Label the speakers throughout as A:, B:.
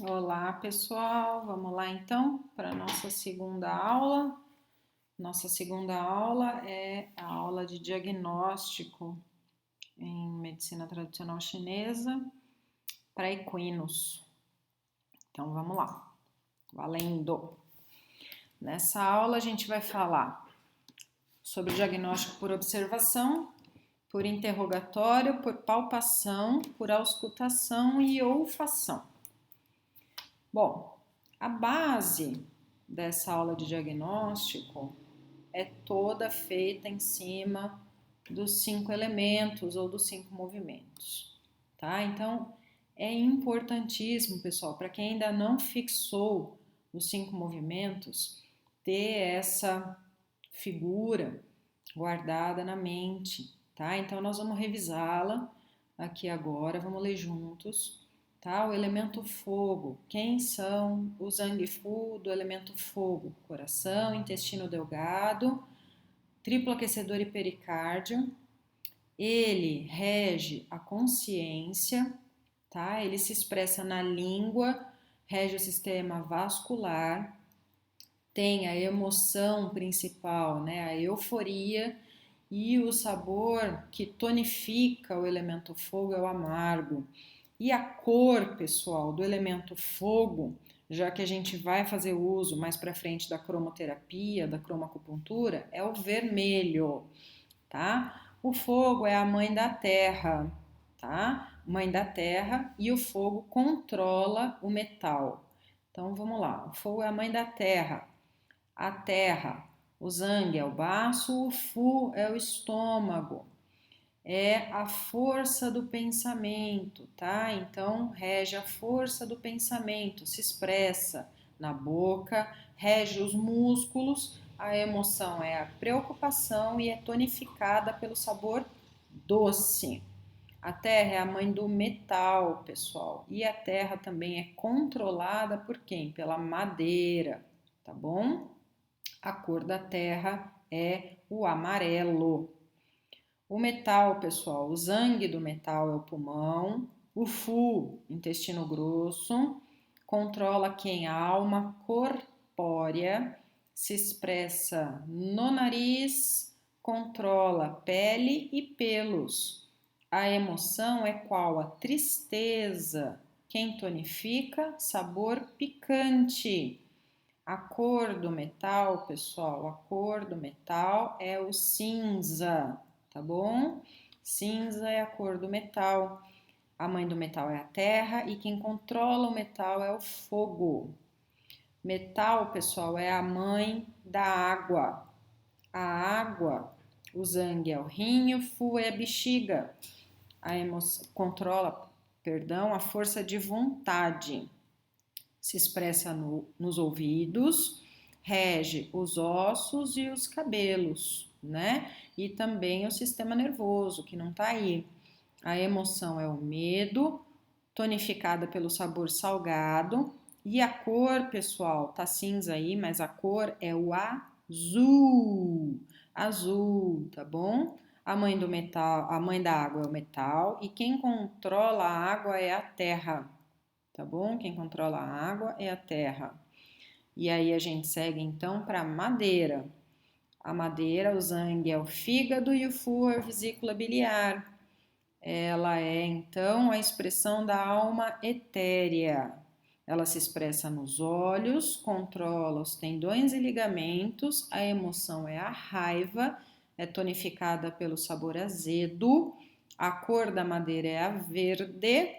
A: Olá, pessoal. Vamos lá então para a nossa segunda aula. Nossa segunda aula é a aula de diagnóstico em medicina tradicional chinesa para equinos. Então vamos lá. Valendo. Nessa aula a gente vai falar sobre o diagnóstico por observação, por interrogatório, por palpação, por auscultação e olfação. Bom, a base dessa aula de diagnóstico é toda feita em cima dos 5 elementos ou dos 5 movimentos, tá? Então, é importantíssimo, pessoal, para quem ainda não fixou os 5 movimentos, ter essa figura guardada na mente, tá? Então, nós vamos revisá-la aqui agora, vamos ler juntos. Tá? O elemento fogo. Quem são o Zangfu do elemento fogo? Coração, intestino delgado, triplo aquecedor e pericárdio. Ele rege a consciência, tá? Ele se expressa na língua, rege o sistema vascular, tem a emoção principal, né? A euforia, e o sabor que tonifica o elemento fogo é o amargo. E a cor, pessoal, do elemento fogo, já que a gente vai fazer uso mais para frente da cromoterapia, da cromacupuntura, é o vermelho, tá? O fogo é a mãe da terra, tá? Mãe da terra, e o fogo controla o metal. Então vamos lá. O fogo é a mãe da terra. A terra, o Zang é o baço, o Fu é o estômago. É a força do pensamento, tá? Então, rege a força do pensamento, se expressa na boca, rege os músculos, a emoção é a preocupação e é tonificada pelo sabor doce. A terra é a mãe do metal, pessoal, e a terra também é controlada por quem? Pela madeira, tá bom? A cor da terra é o amarelo. O metal, pessoal, o Zang do metal é o pulmão, o Fu, intestino grosso, controla quem? A alma corpórea, se expressa no nariz, controla pele e pelos. A emoção é qual? A tristeza. Quem tonifica? Sabor picante. A cor do metal, pessoal, a cor do metal é o cinza, tá bom? Cinza é a cor do metal. A mãe do metal é a terra e quem controla o metal é o fogo. Metal, pessoal, é a mãe da água. A água, o Zang é o rim, o Fu é a bexiga. A emoção controla, perdão, a força de vontade. Se expressa nos ouvidos, rege os ossos e os cabelos, né? E também o sistema nervoso, que não tá aí. A emoção é o medo, tonificada pelo sabor salgado. E a cor, pessoal, tá cinza aí, mas a cor é o azul. Azul, tá bom? A mãe do metal, a mãe da água é o metal e quem controla a água é a terra, tá bom? Quem controla a água é a terra. E aí a gente segue então para a madeira. A madeira, o Zang é o fígado e o Fu é a vesícula biliar. Ela é então a expressão da alma etérea. Ela se expressa nos olhos, controla os tendões e ligamentos, a emoção é a raiva, é tonificada pelo sabor azedo, a cor da madeira é a verde,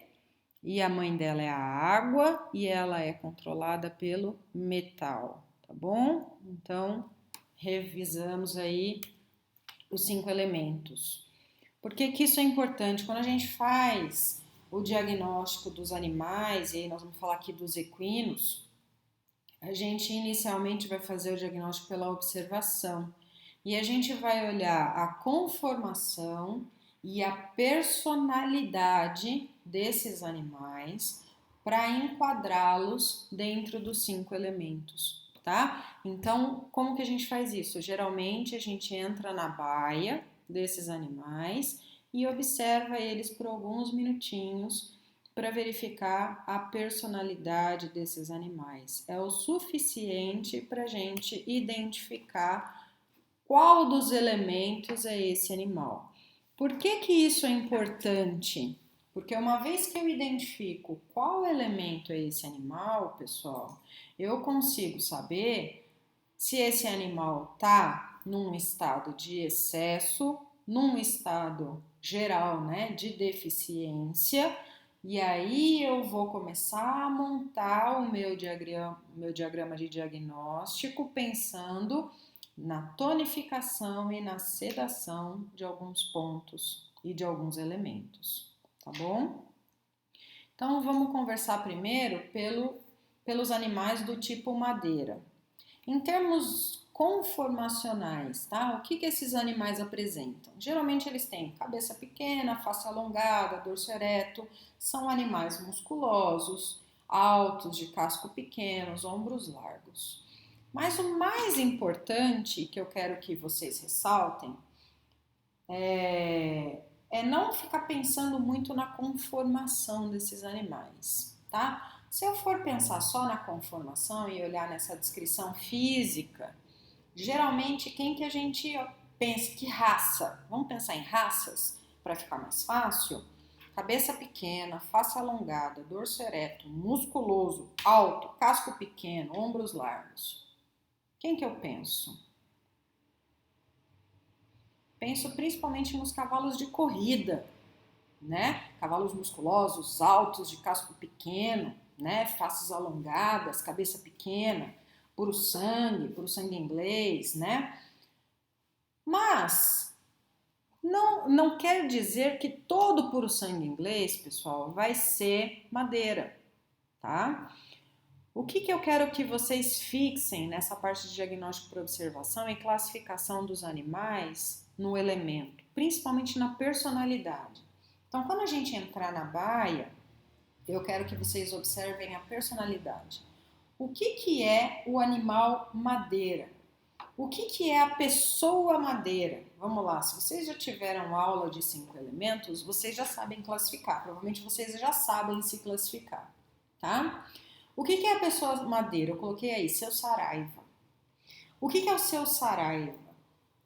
A: e a mãe dela é a água e ela é controlada pelo metal, tá bom? Então, revisamos aí os 5 elementos. Por que que isso é importante? Quando a gente faz o diagnóstico dos animais, e aí nós vamos falar aqui dos equinos, a gente inicialmente vai fazer o diagnóstico pela observação e a gente vai olhar a conformação e a personalidade desses animais para enquadrá-los dentro dos 5 elementos, tá? Então, como que a gente faz isso? Geralmente a gente entra na baia desses animais e observa eles por alguns minutinhos para verificar a personalidade desses animais. É o suficiente para a gente identificar qual dos elementos é esse animal. Por que que isso é importante? Porque uma vez que eu identifico qual elemento é esse animal, pessoal, eu consigo saber se esse animal está num estado de excesso, num estado geral, né, de deficiência, e aí eu vou começar a montar o meu diagrama de diagnóstico pensando na tonificação e na sedação de alguns pontos e de alguns elementos, tá bom? Então vamos conversar primeiro pelos animais do tipo madeira. Em termos conformacionais, tá? O que esses animais apresentam? Geralmente eles têm cabeça pequena, face alongada, dorso ereto, são animais musculosos, altos, de casco pequenos, ombros largos. Mas o mais importante que eu quero que vocês ressaltem é não ficar pensando muito na conformação desses animais, tá? Se eu for pensar só na conformação e olhar nessa descrição física, geralmente quem que a gente pensa? Que raça? Vamos pensar em raças para ficar mais fácil? Cabeça pequena, face alongada, dorso ereto, musculoso, alto, casco pequeno, ombros largos. Quem que eu penso? Penso principalmente nos cavalos de corrida, né? Cavalos musculosos, altos, de casco pequeno, né? Faces alongadas, cabeça pequena, puro sangue inglês, né? Mas não quer dizer que todo puro sangue inglês, pessoal, vai ser madeira, tá? O que eu quero que vocês fixem nessa parte de diagnóstico por observação e classificação dos animais no elemento, principalmente na personalidade. Então, quando a gente entrar na baia, eu quero que vocês observem a personalidade. O que é o animal madeira? O que é a pessoa madeira? Vamos lá, se vocês já tiveram aula de 5 elementos, vocês já sabem classificar. Provavelmente vocês já sabem se classificar, tá? O que é a pessoa madeira? Eu coloquei aí, seu Saraiva. O que é o seu Saraiva?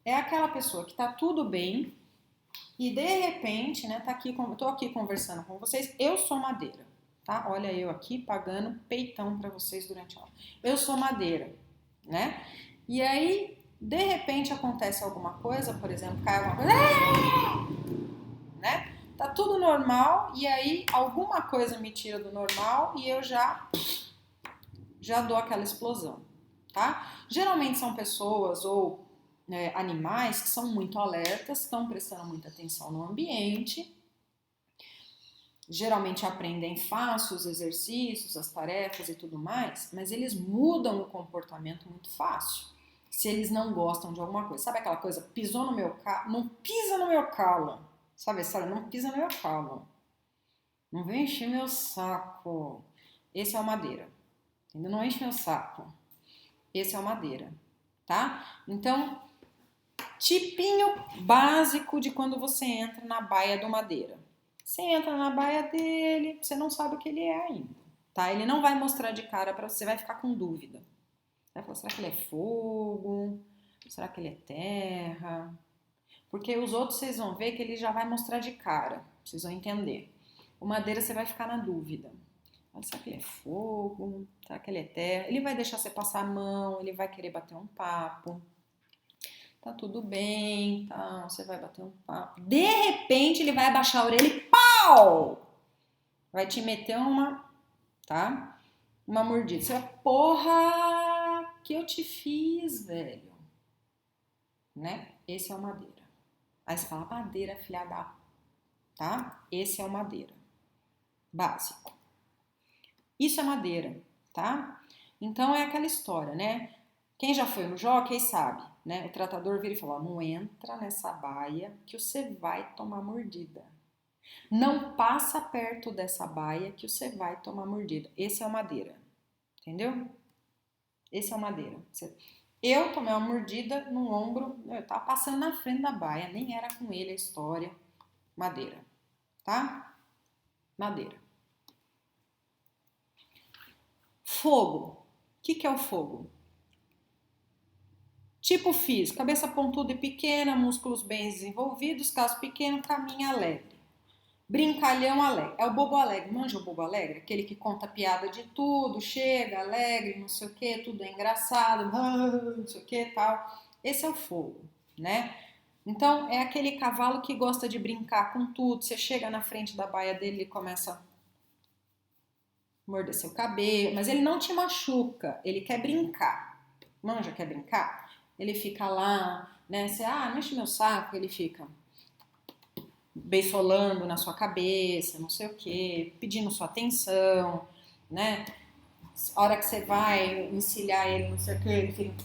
A: É aquela pessoa que tá tudo bem e de repente, né, tô aqui conversando com vocês, eu sou madeira, tá? Olha eu aqui pagando peitão para vocês durante a aula. Eu sou madeira, né? E aí, de repente acontece alguma coisa, por exemplo, cai alguma coisa, né? Tá tudo normal e aí alguma coisa me tira do normal e eu já dou aquela explosão, tá? Geralmente são pessoas ou animais que são muito alertas, estão prestando muita atenção no ambiente, geralmente aprendem fácil os exercícios, as tarefas e tudo mais, mas eles mudam o comportamento muito fácil. Se eles não gostam de alguma coisa, sabe aquela coisa, pisou no meu calo, não pisa no meu calo, sabe a história? Não pisa no meu calo, não vem encher meu saco. Esse é o madeira. Entendeu? Não enche meu saco. Esse é o madeira, tá? Então, tipinho básico de quando você entra na baia do madeira. Você entra na baia dele, você não sabe o que ele é ainda, tá? Ele não vai mostrar de cara pra você, vai ficar com dúvida. Vai falar, será que ele é fogo? Será que ele é terra? Porque os outros vocês vão ver que ele já vai mostrar de cara, vocês vão entender. O madeira você vai ficar na dúvida. Será que ele é fogo? Será que ele é terra? Ele vai deixar você passar a mão, ele vai querer bater um papo. Tá tudo bem, tá? Você vai bater um papo. De repente ele vai abaixar a orelha e pau! Vai te meter tá? Uma mordida. Você vai, porra, que eu te fiz, velho. Né? Esse é o madeira. Aí você fala, madeira, filha da... Tá? Esse é o madeira. Básico. Isso é madeira, tá? Então é aquela história, né? Quem já foi no jockey sabe, né? O tratador vira e fala, não entra nessa baia que você vai tomar mordida. Não passa perto dessa baia que você vai tomar mordida. Esse é o madeira, entendeu? Esse é o madeira. Eu tomei uma mordida no ombro, eu tava passando na frente da baia, nem era com ele a história. Madeira, tá? Madeira. Fogo. O que é o fogo? Tipo físico, cabeça pontuda e pequena, músculos bem desenvolvidos, caso pequeno, caminha alegre. Brincalhão alegre. É o bobo alegre. Manja o bobo alegre? Aquele que conta piada de tudo, chega alegre, não sei o que, tudo é engraçado, não sei o que, tal. Esse é o fogo, né? Então, é aquele cavalo que gosta de brincar com tudo. Você chega na frente da baia dele e começa a morder seu cabelo, mas ele não te machuca, ele quer brincar. Manja, quer brincar? Ele fica lá, né? Você, não enche meu saco, ele fica beisolando na sua cabeça, não sei o que, pedindo sua atenção, né? A hora que você vai encilhar ele, não sei o que, ele fica...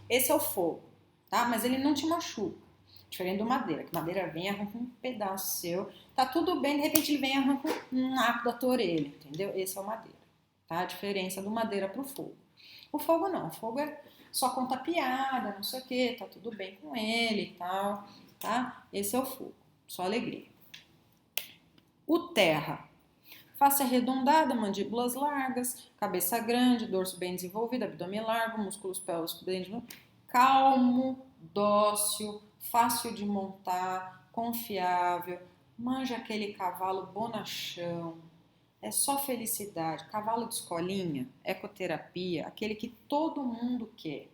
A: Esse é o fogo, tá? Mas ele não te machuca. Diferente do madeira, que madeira vem e arranca um pedaço seu. Tá tudo bem, de repente ele vem e arranca um naco da tua orelha, entendeu? Esse é o madeira, tá? A diferença do madeira pro fogo. O fogo não, o fogo é só conta piada, não sei o que, tá tudo bem com ele e tal, tá? Esse é o fogo, só alegria. O terra. Face arredondada, mandíbulas largas, cabeça grande, dorso bem desenvolvido, abdômen largo, músculos pélvicos bem desenvolvidos, calmo, dócil, fácil de montar, confiável, manja aquele cavalo bonachão, é só felicidade, cavalo de escolinha, ecoterapia, aquele que todo mundo quer.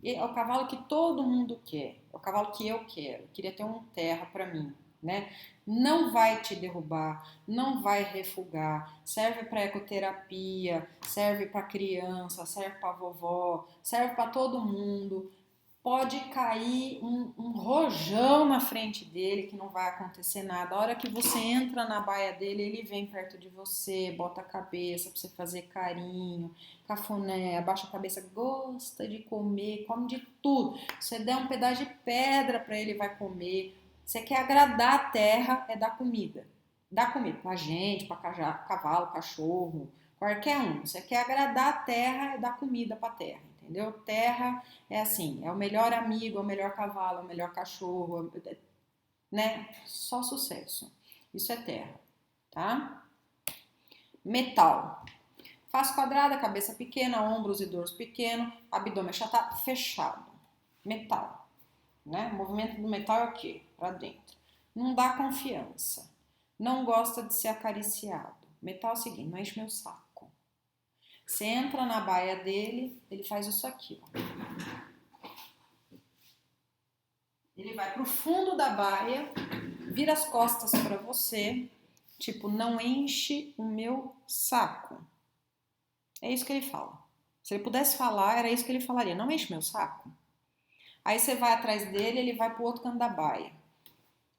A: É o cavalo que todo mundo quer, é o cavalo que eu quero. Eu queria ter um terra para mim, né? Não vai te derrubar, não vai refugar. Serve para ecoterapia, serve para criança, serve para vovó, serve para todo mundo. Pode cair um rojão na frente dele que não vai acontecer nada. A hora que você entra na baia dele, ele vem perto de você, bota a cabeça pra você fazer carinho, cafuné, abaixa a cabeça, gosta de comer, come de tudo. Você der um pedaço de pedra para ele, vai comer. Você quer agradar a terra, é dar comida. Dá comida pra gente, pra cavalo, cachorro, qualquer um. Você quer agradar a terra, é dar comida pra terra, entendeu? Terra é assim, é o melhor amigo, é o melhor cavalo, é o melhor cachorro, né? Só sucesso. Isso é terra, tá? Metal. Face quadrada, cabeça pequena, ombros e dorso pequeno, abdômen achatado, fechado. Metal, né? O movimento do metal é o quê? Pra dentro. Não dá confiança. Não gosta de ser acariciado. Metal é o seguinte, não enche meu saco. Você entra na baia dele, ele faz isso aqui, ó. Ele vai pro fundo da baia, vira as costas para você, tipo, não enche o meu saco. É isso que ele fala. Se ele pudesse falar, era isso que ele falaria, não enche meu saco. Aí você vai atrás dele, ele vai pro outro canto da baia.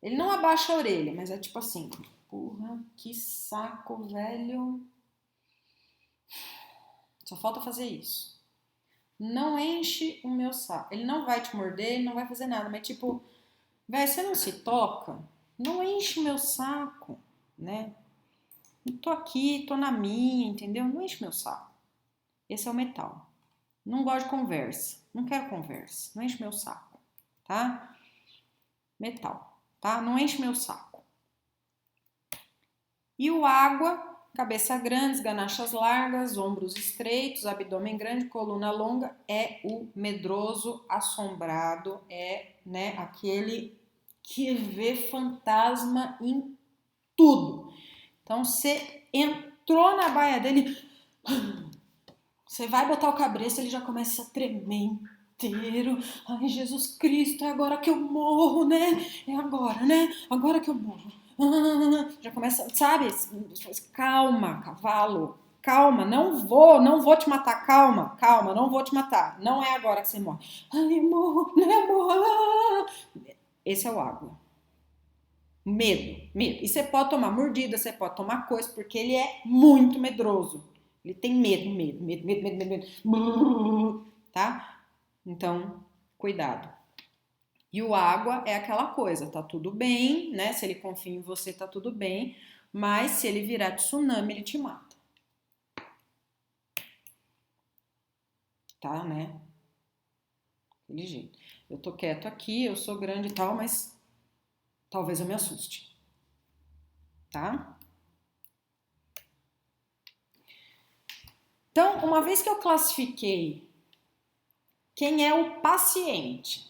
A: Ele não abaixa a orelha, mas é tipo assim, porra, que saco, velho. Só falta fazer isso. Não enche o meu saco. Ele não vai te morder, ele não vai fazer nada, mas tipo, velho, você não se toca? Não enche o meu saco, né? Eu tô aqui, tô na minha, entendeu? Não enche meu saco. Esse é o metal. Não gosto de conversa. Não quero conversa. Não enche meu saco, tá? Metal, tá? Não enche meu saco. E o água, cabeça grande, ganachas largas, ombros estreitos, abdômen grande, coluna longa, é o medroso assombrado, é, né, aquele que vê fantasma em tudo. Então, você entrou na baia dele, você vai botar o cabresto, ele já começa a tremer inteiro. Ai, Jesus Cristo, é agora que eu morro, né? É agora, né? Agora que eu morro. Já começa, sabe? Calma, cavalo. Calma, não vou te matar. Calma, calma, não vou te matar. Não é agora que você morre. Ai, morro, né, morro. Esse é o água. Medo, medo. E você pode tomar mordida, você pode tomar coisa, porque ele é muito medroso. Ele tem medo. Tá? Então, cuidado. E o água é aquela coisa, tá tudo bem, né? Se ele confia em você, tá tudo bem. Mas se ele virar tsunami, ele te mata. Tá, né? Aquele jeito. Eu tô quieto aqui, eu sou grande e tal, mas talvez eu me assuste. Tá? Então, uma vez que eu classifiquei quem é o paciente,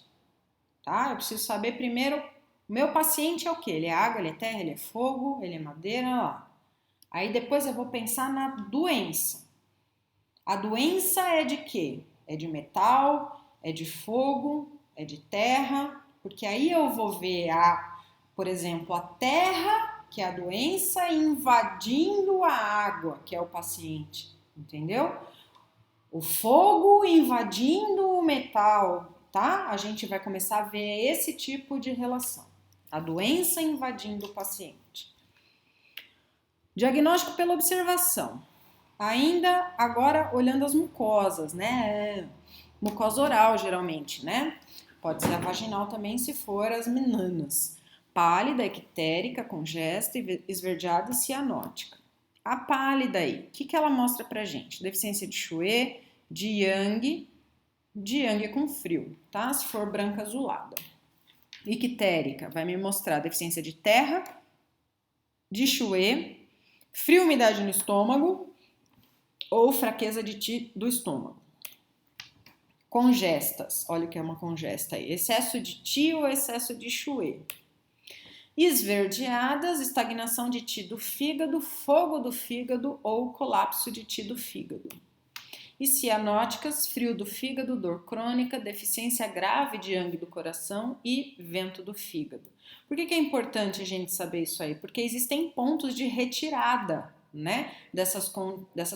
A: tá? Eu preciso saber primeiro, o meu paciente é o quê? Ele é água, ele é terra, ele é fogo, ele é madeira, lá. Aí depois eu vou pensar na doença. A doença é de quê? É de metal, é de fogo, é de terra, porque aí eu vou ver por exemplo, a terra, que é a doença, invadindo a água, que é o paciente, entendeu? O fogo invadindo o metal, tá? A gente vai começar a ver esse tipo de relação. A doença invadindo o paciente. Diagnóstico pela observação. Ainda agora olhando as mucosas, né? Mucosa oral, geralmente, né? Pode ser a vaginal também, se for as meninas. Pálida, ictérica, congesta, esverdeada e cianótica. A pálida aí, o que ela mostra pra gente? Deficiência de Chouet, de Yang com frio, tá? Se for branca azulada. Ictérica vai me mostrar deficiência de terra, de Chouet, frio, umidade no estômago ou fraqueza do estômago. Congestas, olha o que é uma congesta aí, excesso de Ti ou excesso de Chouet. Esverdeadas, estagnação de Ti do fígado, fogo do fígado ou colapso de Ti do fígado. E cianóticas, frio do fígado, dor crônica, deficiência grave de Yang do coração e vento do fígado. Por que é importante a gente saber isso aí? Porque existem pontos de retirada, né, dessas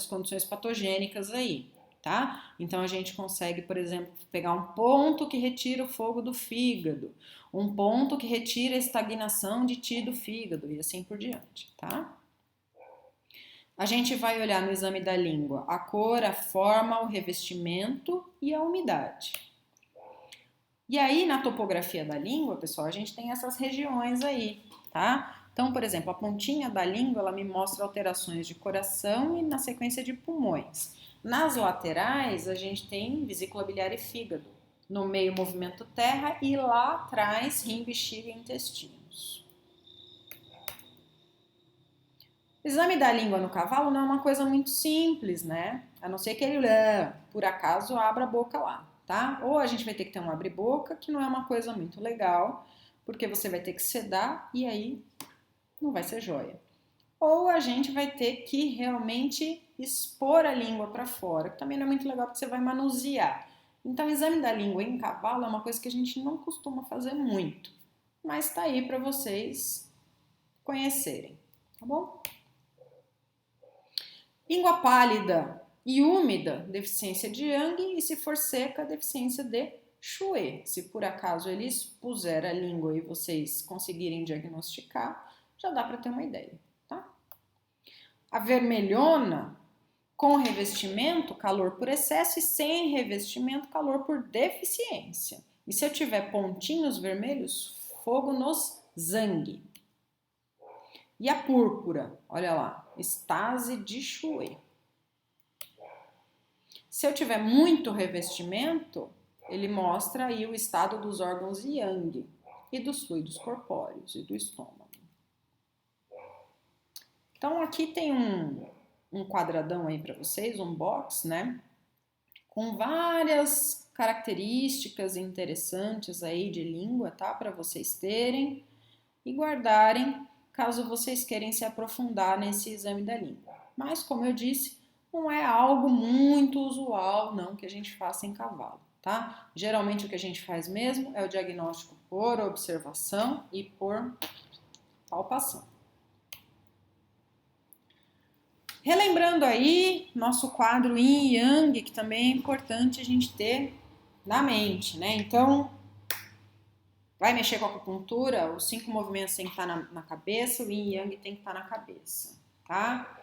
A: condições patogênicas aí, tá? Então a gente consegue, por exemplo, pegar um ponto que retira o fogo do fígado, um ponto que retira a estagnação de Ti do fígado e assim por diante, tá? A gente vai olhar no exame da língua a cor, a forma, o revestimento e a umidade. E aí, na topografia da língua, pessoal, a gente tem essas regiões aí, tá? Então, por exemplo, a pontinha da língua, ela me mostra alterações de coração e na sequência de pulmões. Nas laterais, a gente tem vesícula biliar e fígado. No meio, movimento terra e lá atrás, rim, bexiga e intestinos. O exame da língua no cavalo não é uma coisa muito simples, né? A não ser que ele, por acaso, abra a boca lá, tá? Ou a gente vai ter que ter um abre-boca, que não é uma coisa muito legal, porque você vai ter que sedar e aí não vai ser joia. Ou a gente vai ter que realmente expor a língua para fora, que também não é muito legal porque você vai manusear. Então, o exame da língua em cavalo é uma coisa que a gente não costuma fazer muito, mas tá aí para vocês conhecerem, tá bom? Língua pálida e úmida, deficiência de Yang, e se for seca, deficiência de Chouet. Se por acaso ele expuser a língua e vocês conseguirem diagnosticar, já dá para ter uma ideia, tá? A vermelhona, com revestimento, calor por excesso, e sem revestimento, calor por deficiência. E se eu tiver pontinhos vermelhos, fogo nos zangue. E a púrpura, olha lá, estase de Chouet. Se eu tiver muito revestimento, ele mostra aí o estado dos órgãos Yang e dos fluidos corpóreos e do estômago. Então aqui tem um quadradão aí para vocês, um box, né? Com várias características interessantes aí de língua, tá? Para vocês terem e guardarem caso vocês queiram se aprofundar nesse exame da língua. Mas, como eu disse, não é algo muito usual, não, que a gente faça em cavalo, tá? Geralmente o que a gente faz mesmo é o diagnóstico por observação e por palpação. Relembrando aí nosso quadro Yin e Yang, que também é importante a gente ter na mente, né? Então, vai mexer com a acupuntura, os 5 movimentos têm que estar na cabeça, o Yin e Yang tem que estar na cabeça, tá?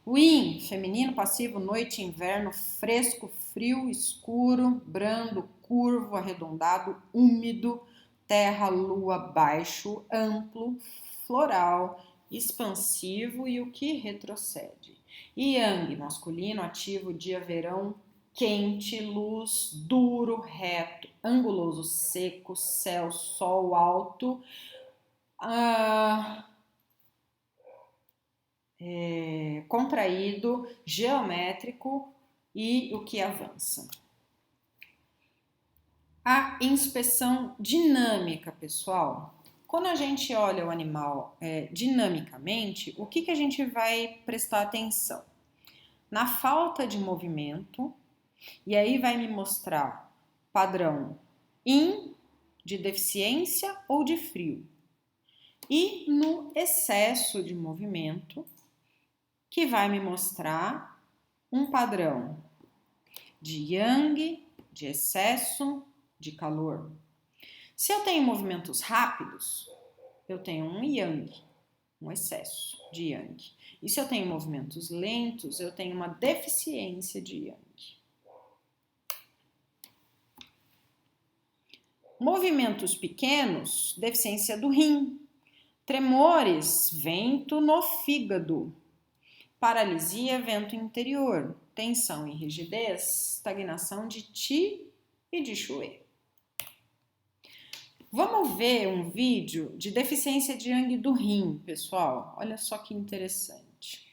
A: O Yin, feminino, passivo, noite, inverno, fresco, frio, escuro, brando, curvo, arredondado, úmido, terra, lua, baixo, amplo, floral, expansivo e o que retrocede. E Yang, masculino, ativo, dia, verão, quente, luz, duro, reto, anguloso, seco, céu, sol alto, contraído, geométrico e o que avança. A inspeção dinâmica, pessoal. Quando a gente olha o animal dinamicamente, o que a gente vai prestar atenção? Na falta de movimento, e aí vai me mostrar padrão de deficiência ou de frio. E no excesso de movimento, que vai me mostrar um padrão de yang, de excesso, de calor. Se eu tenho movimentos rápidos, eu tenho um yang, um excesso de yang. E se eu tenho movimentos lentos, eu tenho uma deficiência de yang. Movimentos pequenos, deficiência do rim. Tremores, vento no fígado. Paralisia, vento interior. Tensão e rigidez, estagnação de Qi e de Shui. Vamos ver um vídeo de deficiência de yang do rim, pessoal. Olha só que interessante.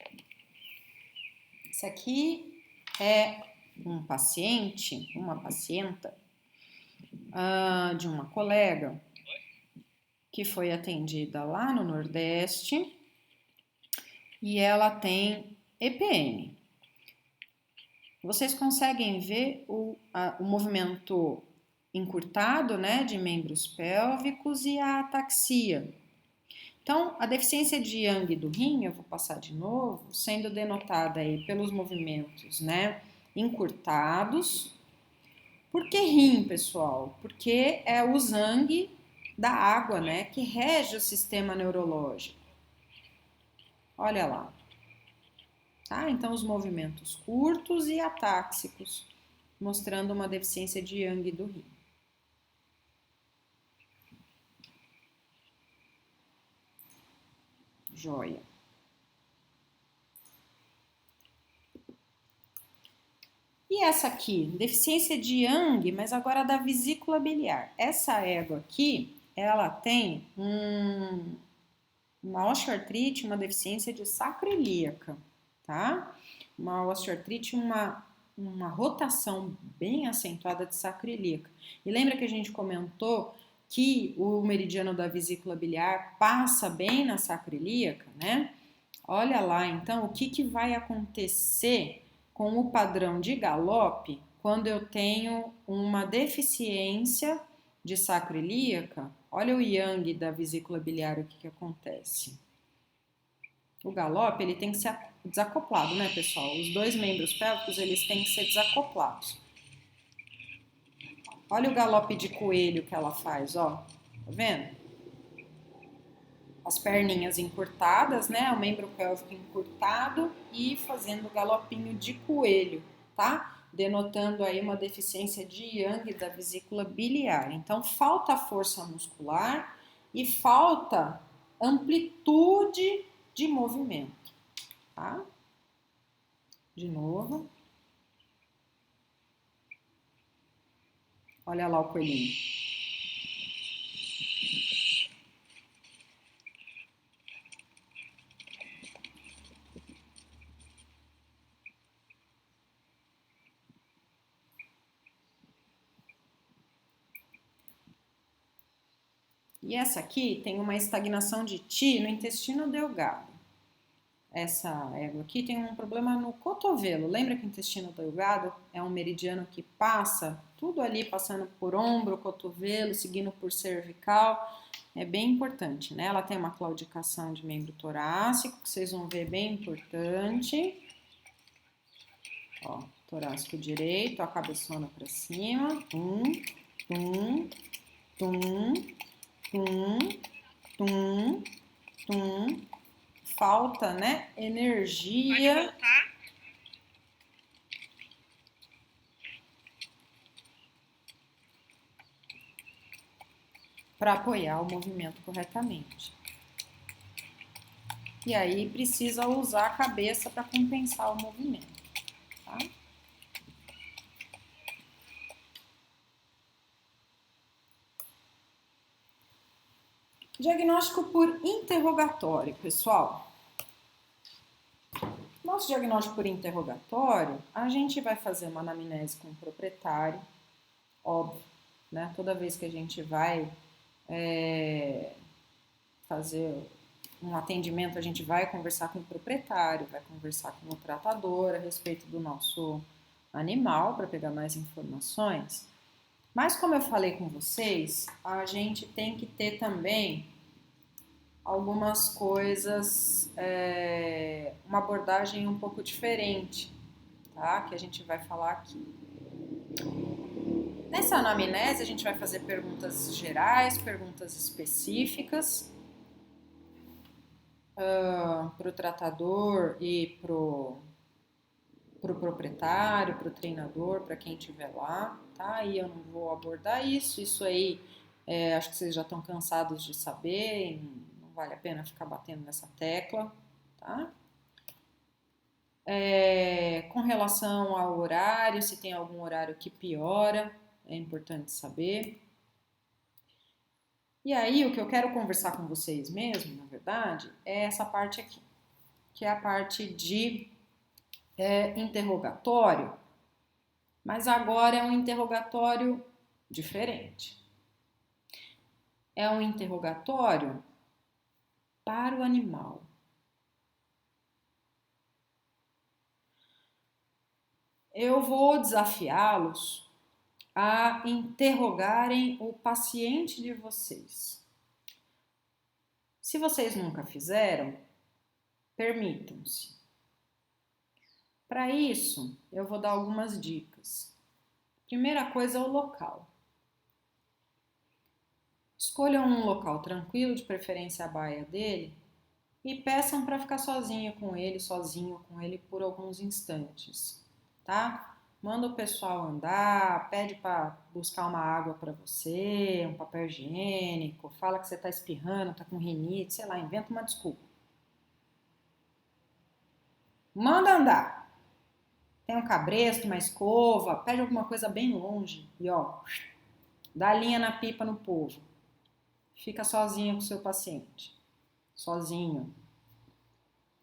A: Esse aqui é um paciente, uma pacienta de uma colega que foi atendida lá no Nordeste e ela tem EPM. Vocês conseguem ver o movimento encurtado, né, de membros pélvicos e a ataxia. Então, a deficiência de yang do rim, eu vou passar de novo, sendo denotada aí pelos movimentos, né, encurtados. Por que rim, pessoal? Porque é o zang da água, né, que rege o sistema neurológico. Olha lá. Tá? Então, os movimentos curtos e atáxicos, mostrando uma deficiência de yang do rim. Joia. E essa aqui, deficiência de yang, mas agora da vesícula biliar. Essa égua aqui, ela tem uma osteoartrite, uma deficiência de sacroiliaca, tá? Uma osteoartrite, uma rotação bem acentuada de sacroiliaca. E lembra que a gente comentou que o meridiano da vesícula biliar passa bem na sacroiliaca, né? Olha lá, então, o que vai acontecer com o padrão de Galope quando eu tenho uma deficiência de sacroiliaca. Olha o yang da vesícula biliar, o que acontece. O Galope, ele tem que ser desacoplado, né, pessoal? Os dois membros pélvicos, eles têm que ser desacoplados. Olha o galope de coelho que ela faz, ó. Tá vendo? As perninhas encurtadas, né? O membro pélvico encurtado e fazendo o galopinho de coelho, tá? Denotando aí uma deficiência de yang da vesícula biliar. Então, falta força muscular e falta amplitude de movimento, tá? De novo. Olha lá o coelhinho. E essa aqui tem uma estagnação de Qi no intestino delgado. Essa égua aqui tem um problema no cotovelo. Lembra que o intestino delgado é um meridiano que passa tudo ali, passando por ombro, cotovelo, seguindo por cervical. É bem importante, né? Ela tem uma claudicação de membro torácico, que vocês vão ver bem importante. Ó, torácico direito, a cabeçona para cima. Tum, tum, tum, tum, tum, tum. Falta, né? Energia.
B: Pode voltar?
A: Para apoiar o movimento corretamente. E aí precisa usar a cabeça para compensar o movimento, tá? Diagnóstico por interrogatório, pessoal. Nosso diagnóstico por interrogatório, a gente vai fazer uma anamnese com o proprietário, óbvio, né? Toda vez que a gente vai fazer um atendimento, a gente vai conversar com o proprietário, vai conversar com o tratador a respeito do nosso animal para pegar mais informações. Mas como eu falei com vocês, a gente tem que ter também algumas coisas, uma abordagem um pouco diferente, tá? Que a gente vai falar aqui. Nessa anamnese, a gente vai fazer perguntas gerais, perguntas específicas para o tratador e para o proprietário, para o treinador, para quem estiver lá, tá? E eu não vou abordar isso aí acho que vocês já estão cansados de saber, não vale a pena ficar batendo nessa tecla, tá? Com relação ao horário, se tem algum horário que piora, é importante saber. E aí, o que eu quero conversar com vocês mesmo, na verdade, é essa parte aqui, que é a parte de interrogatório, mas agora é um interrogatório diferente. É um interrogatório para o animal. Eu vou desafiá-los a interrogarem o paciente de vocês. Se vocês nunca fizeram, permitam-se. Para isso, eu vou dar algumas dicas. Primeira coisa é o local. Escolham um local tranquilo, de preferência a baia dele, e peçam para ficar sozinho com ele por alguns instantes, tá? Manda o pessoal andar, pede para buscar uma água para você, um papel higiênico, fala que você está espirrando, está com rinite, sei lá, inventa uma desculpa. Manda andar. Tem um cabresto, uma escova, pede alguma coisa bem longe e ó, dá linha na pipa no povo. Fica sozinho com o seu paciente. Sozinho.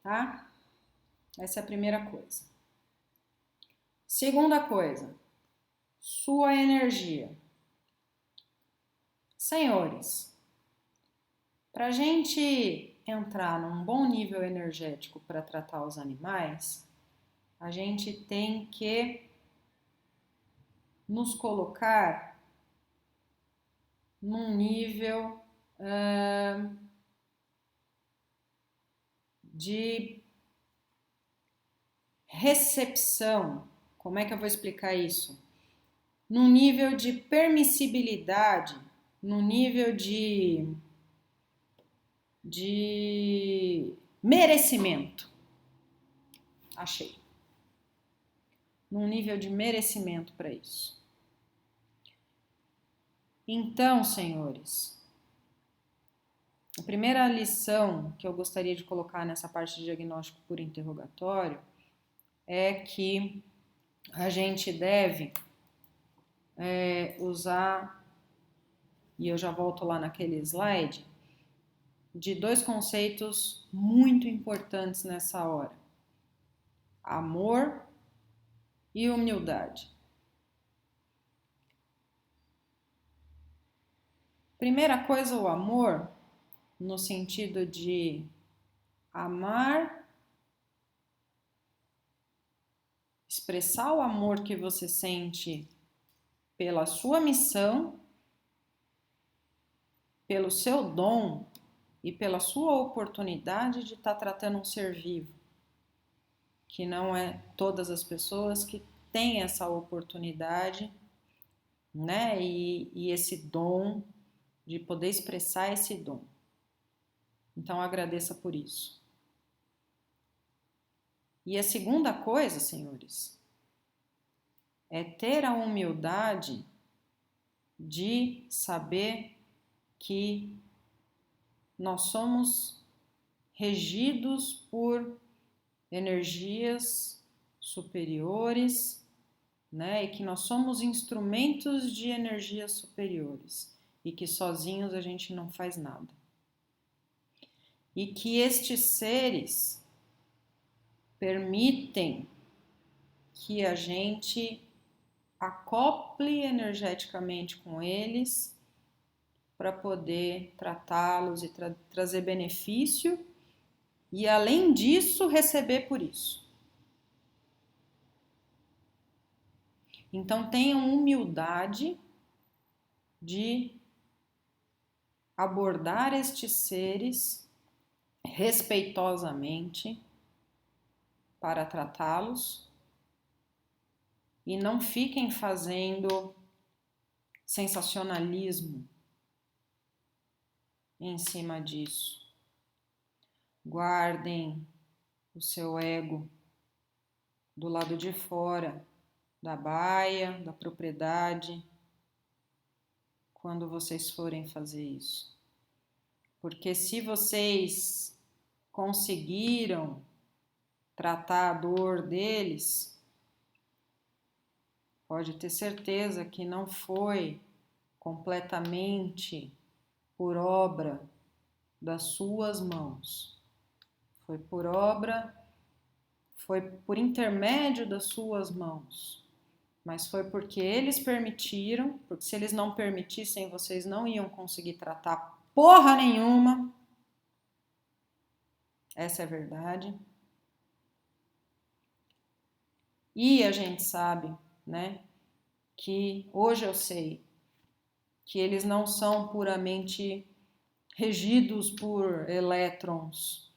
A: Tá? Essa é a primeira coisa. Segunda coisa, sua energia. Senhores, para a gente entrar num bom nível energético para tratar os animais, a gente tem que nos colocar num nível de recepção. Como é que eu vou explicar isso? Num nível de permissibilidade, num nível de merecimento. Achei. Num nível de merecimento para isso. Então, senhores, a primeira lição que eu gostaria de colocar nessa parte de diagnóstico por interrogatório é que a gente deve usar, e eu já volto lá naquele slide, de dois conceitos muito importantes nessa hora: amor e humildade. Primeira coisa, o amor, no sentido de amar, expressar o amor que você sente pela sua missão, pelo seu dom e pela sua oportunidade de estar tratando um ser vivo, que não é todas as pessoas que têm essa oportunidade, né? E esse dom de poder expressar esse dom. Então agradeça por isso. E a segunda coisa, senhores, é ter a humildade de saber que nós somos regidos por energias superiores, né? E que nós somos instrumentos de energias superiores e que sozinhos a gente não faz nada. E que estes seres permitem que a gente acople energeticamente com eles para poder tratá-los e trazer benefício e, além disso, receber por isso. Então, tenham humildade de abordar estes seres respeitosamente para tratá-los e não fiquem fazendo sensacionalismo em cima disso. Guardem o seu ego do lado de fora da baia, da propriedade, quando vocês forem fazer isso. Porque se vocês conseguiram tratar a dor deles, pode ter certeza que não foi completamente por obra das suas mãos. Foi por intermédio das suas mãos. Mas foi porque eles permitiram, porque se eles não permitissem, vocês não iam conseguir tratar porra nenhuma. Essa é a verdade. E a gente sabe, né, que hoje eu sei que eles não são puramente regidos por elétrons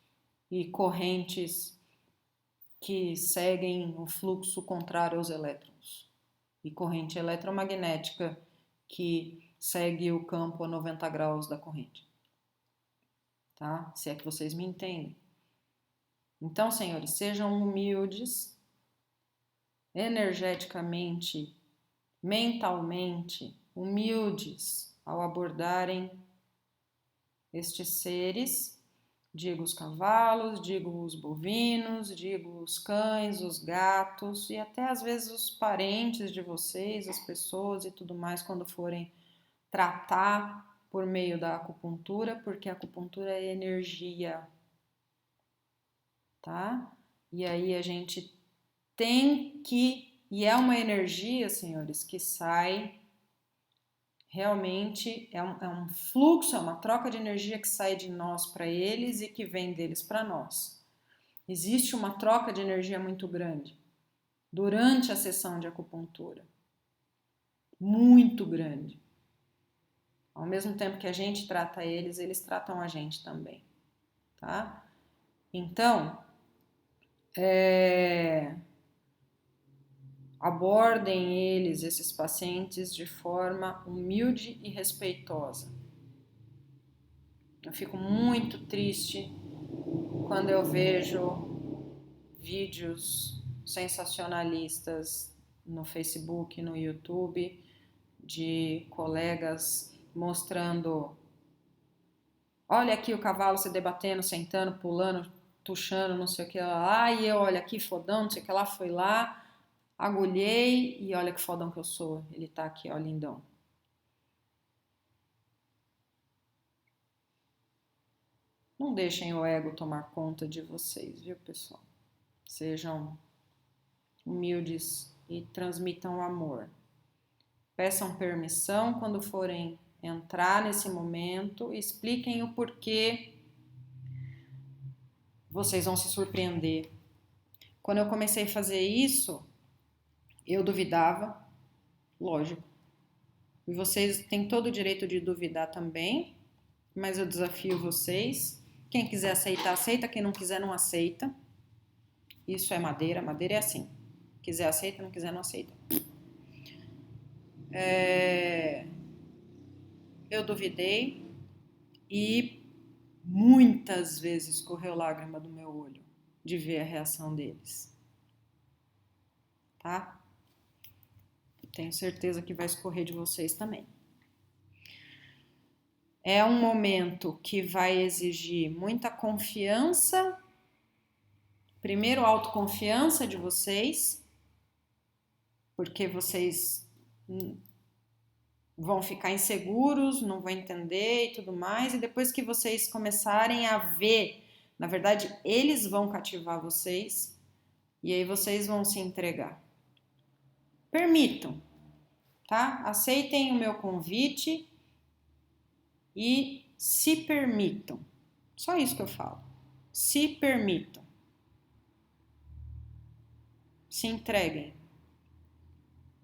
A: e correntes que seguem o fluxo contrário aos elétrons. E corrente eletromagnética que segue o campo a 90 graus da corrente. Tá? Se é que vocês me entendem. Então, senhores, sejam humildes, energeticamente, mentalmente, humildes ao abordarem estes seres. Digo os cavalos, digo os bovinos, digo os cães, os gatos e até às vezes os parentes de vocês, as pessoas e tudo mais, quando forem tratar por meio da acupuntura, porque a acupuntura é energia, tá? E aí a gente tem que, e é uma energia, senhores, que sai realmente, é um fluxo, é uma troca de energia que sai de nós para eles e que vem deles para nós. Existe uma troca de energia muito grande durante a sessão de acupuntura. Muito grande. Ao mesmo tempo que a gente trata eles, eles tratam a gente também, tá? Então, abordem eles, esses pacientes, de forma humilde e respeitosa. Eu fico muito triste quando eu vejo vídeos sensacionalistas no Facebook, no YouTube, de colegas mostrando: olha aqui o cavalo se debatendo, sentando, pulando, tuchando, não sei o que lá, e eu, olha aqui, fodão, não sei o que lá, fui lá, agulhei e olha que fodão que eu sou, ele tá aqui, ó, lindão. Não deixem o ego tomar conta de vocês, viu, pessoal? Sejam humildes e transmitam amor. Peçam permissão quando forem entrar nesse momento, expliquem o porquê. Vocês vão se surpreender. Quando eu comecei a fazer isso, eu duvidava, lógico. E vocês têm todo o direito de duvidar também, mas eu desafio vocês. Quem quiser aceitar, aceita. Quem não quiser, não aceita. Isso é madeira. Madeira é assim. Quiser, aceita. Não quiser, não aceita. Eu duvidei e muitas vezes correu lágrima do meu olho de ver a reação deles. Tá? Tenho certeza que vai escorrer de vocês também. É um momento que vai exigir muita confiança. Primeiro, autoconfiança de vocês, porque vocês vão ficar inseguros, não vão entender e tudo mais. E depois que vocês começarem a ver, na verdade, eles vão cativar vocês E aí vocês vão se entregar. Permitam, tá? Aceitem o meu convite e se permitam. Só isso que eu falo. Se permitam. Se entreguem.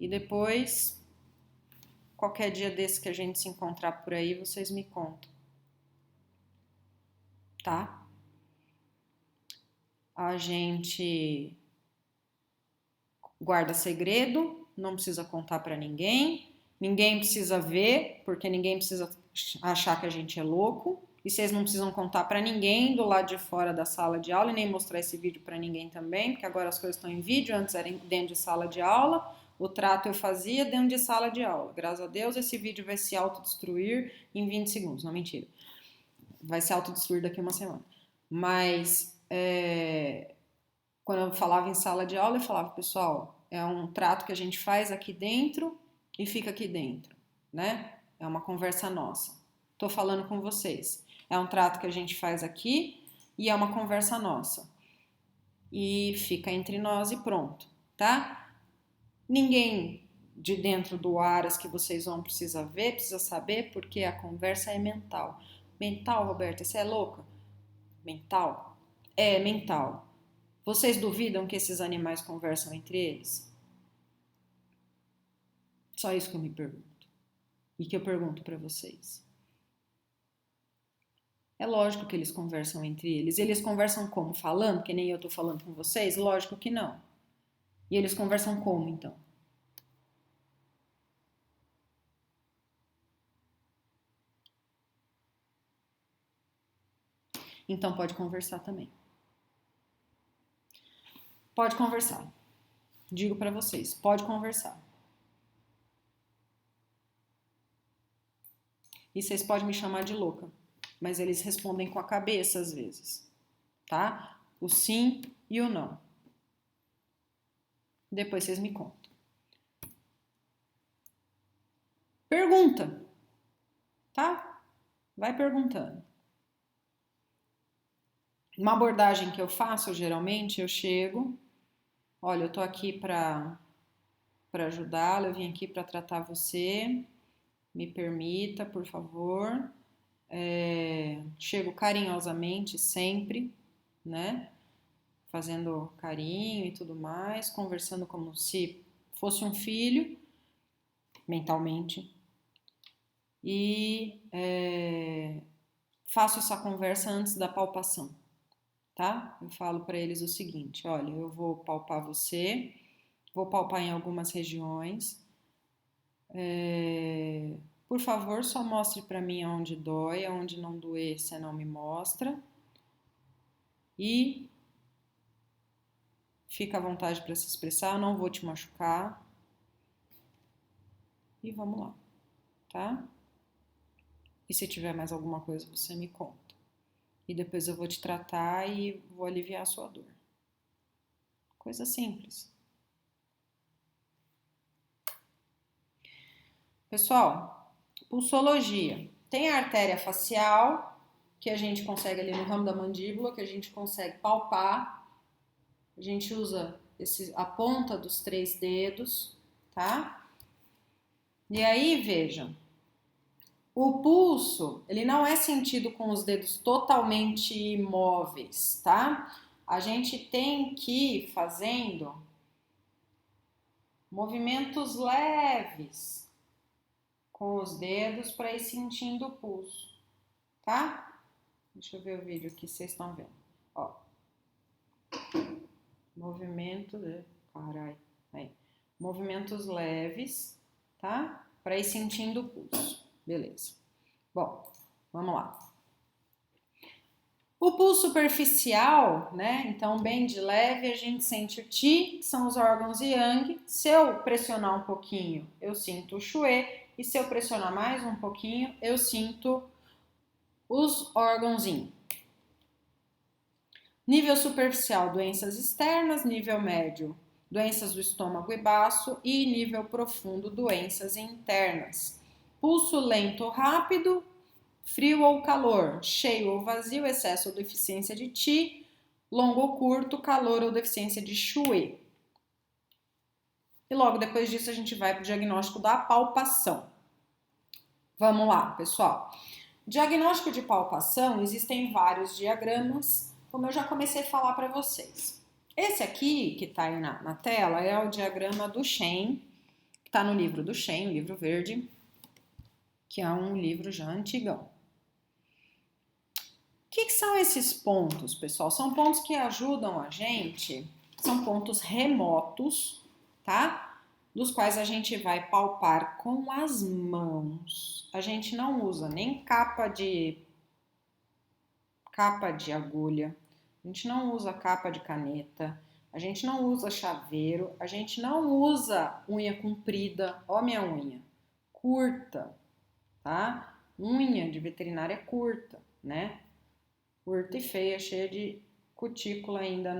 A: E depois, qualquer dia desse que a gente se encontrar por aí, vocês me contam. Tá? A gente guarda segredo, não precisa contar para ninguém, ninguém precisa ver, porque ninguém precisa achar que a gente é louco, e vocês não precisam contar para ninguém do lado de fora da sala de aula e nem mostrar esse vídeo para ninguém também, porque agora as coisas estão em vídeo, antes era dentro de sala de aula, o trato eu fazia dentro de sala de aula. Graças a Deus esse vídeo vai se autodestruir em 20 segundos, não, mentira. Vai se autodestruir daqui a uma semana. Mas quando eu falava em sala de aula, eu falava, pessoal, é um trato que a gente faz aqui dentro e fica aqui dentro, né? É uma conversa nossa. Tô falando com vocês. É um trato que a gente faz aqui e é uma conversa nossa. E fica entre nós e pronto, tá? Ninguém de dentro do Aras que vocês vão precisar ver, precisa saber, porque a conversa é mental. Mental, Roberta, você é louca? Mental? É, mental. Vocês duvidam que esses animais conversam entre eles? Só isso que eu me pergunto. E que eu pergunto para vocês. É lógico que eles conversam entre eles. Eles conversam como? Falando? Que nem eu tô falando com vocês? Lógico que não. E eles conversam como, então? Então pode conversar também. Pode conversar. Digo para vocês, pode conversar. E vocês podem me chamar de louca, mas eles respondem com a cabeça às vezes, tá? O sim e o não. Depois vocês me contam. Pergunta, tá? Vai perguntando. Uma abordagem que eu faço, geralmente, eu chego, olha, eu tô aqui para ajudá-lo, eu vim aqui para tratar você, me permita, por favor. Chego carinhosamente sempre, né? Fazendo carinho e tudo mais, conversando como se fosse um filho, mentalmente. E faço essa conversa antes da palpação, tá? Eu falo para eles o seguinte: olha, eu vou palpar você, vou palpar em algumas regiões. Por favor, só mostre para mim onde dói, onde não doer, você não me mostra. E fica à vontade para se expressar, eu não vou te machucar. E vamos lá, tá? E se tiver mais alguma coisa, você me conta. E depois eu vou te tratar e vou aliviar a sua dor. Coisa simples. Pessoal, pulsologia. Tem a artéria facial, que a gente consegue ali no ramo da mandíbula, que a gente consegue palpar. A gente usa a ponta dos 3 dedos, tá? E aí, vejam, o pulso, ele não é sentido com os dedos totalmente imóveis, tá? A gente tem que ir fazendo movimentos leves com os dedos para ir sentindo o pulso, tá? Deixa eu ver o vídeo aqui, vocês estão vendo. Ó. Movimento, carai, aí. Movimentos leves, tá? Para ir sentindo o pulso. Beleza. Bom, vamos lá. O pulso superficial, né? Então, bem de leve, a gente sente o Qi, que são os órgãos Yang. Se eu pressionar um pouquinho, eu sinto o Xue. E se eu pressionar mais um pouquinho, eu sinto os órgãos Yin. Nível superficial, doenças externas. Nível médio, doenças do estômago e baço. E nível profundo, doenças internas. Pulso lento ou rápido, frio ou calor, cheio ou vazio, excesso ou deficiência de Qi, longo ou curto, calor ou deficiência de Chouet. E logo depois disso a gente vai para o diagnóstico da palpação. Vamos lá, pessoal. Diagnóstico de palpação, existem vários diagramas, como eu já comecei a falar para vocês. Esse aqui, que está aí na tela, é o diagrama do Shen, que está no livro do Shen, o livro verde, que é um livro já antigão. O que são esses pontos, pessoal? São pontos que ajudam a gente, são pontos remotos, tá? Dos quais a gente vai palpar com as mãos. A gente não usa nem capa de agulha, a gente não usa capa de caneta, a gente não usa chaveiro, a gente não usa unha comprida, ó minha unha, curta, tá? Unha de veterinária curta, né? Curta e feia, cheia de cutícula ainda